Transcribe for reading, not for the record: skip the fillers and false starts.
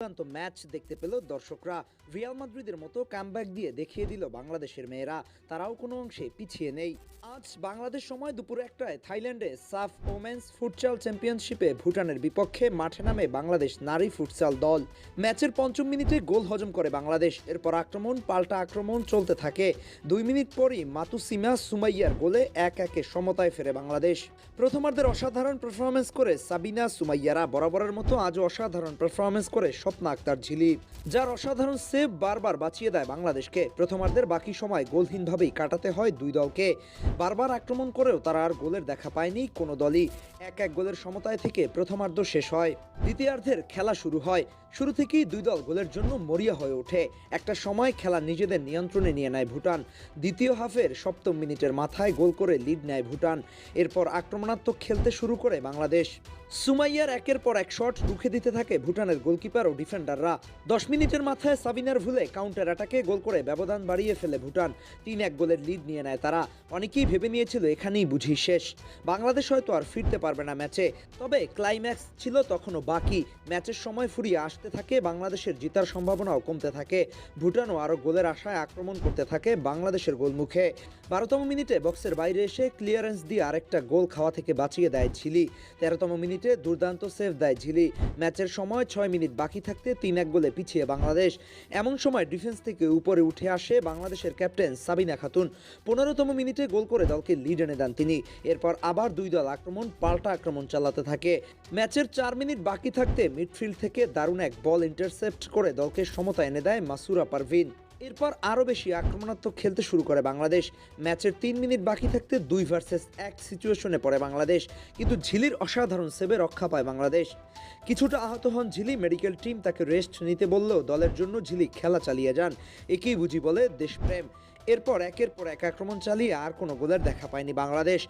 দুর্দান্ত ম্যাচ দেখতে পেল দর্শকরা। রিয়াল মাদ্রিদের মতো কামব্যাক দিয়ে দেখিয়ে দিল বাংলাদেশের মেয়েরা তারাও কোনো অংশে পিছিয়ে নেই। আজ বাংলাদেশ সময় দুপুর 1টায় থাইল্যান্ডে সাফ ওমেন্স ফুটসাল চ্যাম্পিয়নশিপে ভুটানের বিপক্ষে মাঠে নামে বাংলাদেশ নারী ফুটসাল দল। ম্যাচের 5ম মিনিটে গোল হজম করে বাংলাদেশ। এরপর আক্রমণ পাল্টা আক্রমণ চলতে থাকে। 2 মিনিট পরই মাতুসিমা সুমাইয়ার গোলে 1-1 সমতায় ফেরে বাংলাদেশ। প্রথমার্ধের অসাধারণ পারফরমেন্স করে সাবিনা সুমাইয়ারা বরাবরের মতো আজও অসাধারণ পারফরমেন্স করে স্বপ্না আক্তার ঝিলি, যার অসাধারণ সেভ বারবার বাঁচিয়ে দেয় বাংলাদেশকে। প্রথমার্ধের বাকি সময় গোলহীনভাবেই কাটাতে হয় দুই দলকে। বারবার আক্রমণ করেও তারা আর গোলের দেখা পায়নি কোনো দলই। 1-1 গোলের সমতায় থেকে প্রথমার্ধ শেষ হয়। দ্বিতীয়ার্ধের খেলা শুরু হয়। শুরু থেকেই দুই দল গোলের জন্য মরিয়া হয়ে ওঠে। একটা সময় খেলা নিজেদের নিয়ন্ত্রণে নিয়ে নেয় ভুটান। দ্বিতীয় হাফের 7ম মিনিটের মাথায় গোল করে লিড নেয় ভুটান। এরপর আক্রমণাত্মক খেলতে শুরু করে বাংলাদেশ। সুমাইয়ার একের পর এক শট রুখে দিতে থাকে ভুটানের গোলকিপার ও ডিফেন্ডাররা। 10 মিনিটের মাথায় সাবিনার ভুলে কাউন্টার অ্যাটাকে গোল করে ব্যবধান বাড়িয়ে ফেলে ভুটান। 3-1 গোলের লিড নিয়ে নেয় তারা। অনেকেই ভেবে নিয়েছিল এখানেই বুঝি শেষ, বাংলাদেশ হয়তো আর ফিরতে পারবে না ম্যাচে। তবে ক্লাইম্যাক্স ছিল তখনও বাকি। ম্যাচের সময় ফুরিয়ে আসতে থাকে, বাংলাদেশের জেতার সম্ভাবনাও কমতে থাকে। ভুটানও আরও গোলের আশায় আক্রমণ করতে থাকে বাংলাদেশের গোলমুখে। 12তম মিনিটে বক্সের বাইরে এসে ক্লিয়ারেন্স দিয়ে আরেকটা গোল খাওয়া থেকে বাঁচিয়ে দেয় ঝিলি। 13তম মিনিটে দুর্দান্ত সেভ দেয় ঝিলি। ম্যাচের সময় 6 মিনিট বাকি থাকতে 3-1 গোলে পিছিয়ে বাংলাদেশ। এমন সময় ডিফেন্স থেকে উপরে উঠে আসে বাংলাদেশের ক্যাপ্টেন সাবিনা খাতুন। 15তম মিনিটে গোল করে দলকে লিড এনে দেন তিনি। এরপর আবার দুই দল আক্রমণ পাল্টা আক্রমণ চালাতে থাকে। ম্যাচের 4 মিনিট বাকি থাকতে মিডফিল্ড থেকে দারুণ এক বল ইন্টারসেপ্ট করে দলকে সমতা এনে দেয় মাসুরা পারভিন। এরপর আরও বেশি আক্রমণাত্মক খেলতে শুরু করে বাংলাদেশ। ম্যাচের 3 মিনিট বাকি থাকতে 2 ভার্সেস 1 সিচুয়েশনে পড়ে বাংলাদেশ, কিন্তু ঝিলির অসাধারণ সেভে রক্ষা পায় বাংলাদেশ। কিছুটা আহত হন ঝিলি, মেডিকেল টিম তাকে রেস্ট নিতে বললেও দলের জন্য ঝিলি খেলা চালিয়ে যান। একেই বুঝি বলে দেশপ্রেম। এরপর একের পর এক আক্রমণ চালিয়ে আর কোনো গোলের দেখা পায়নি বাংলাদেশ।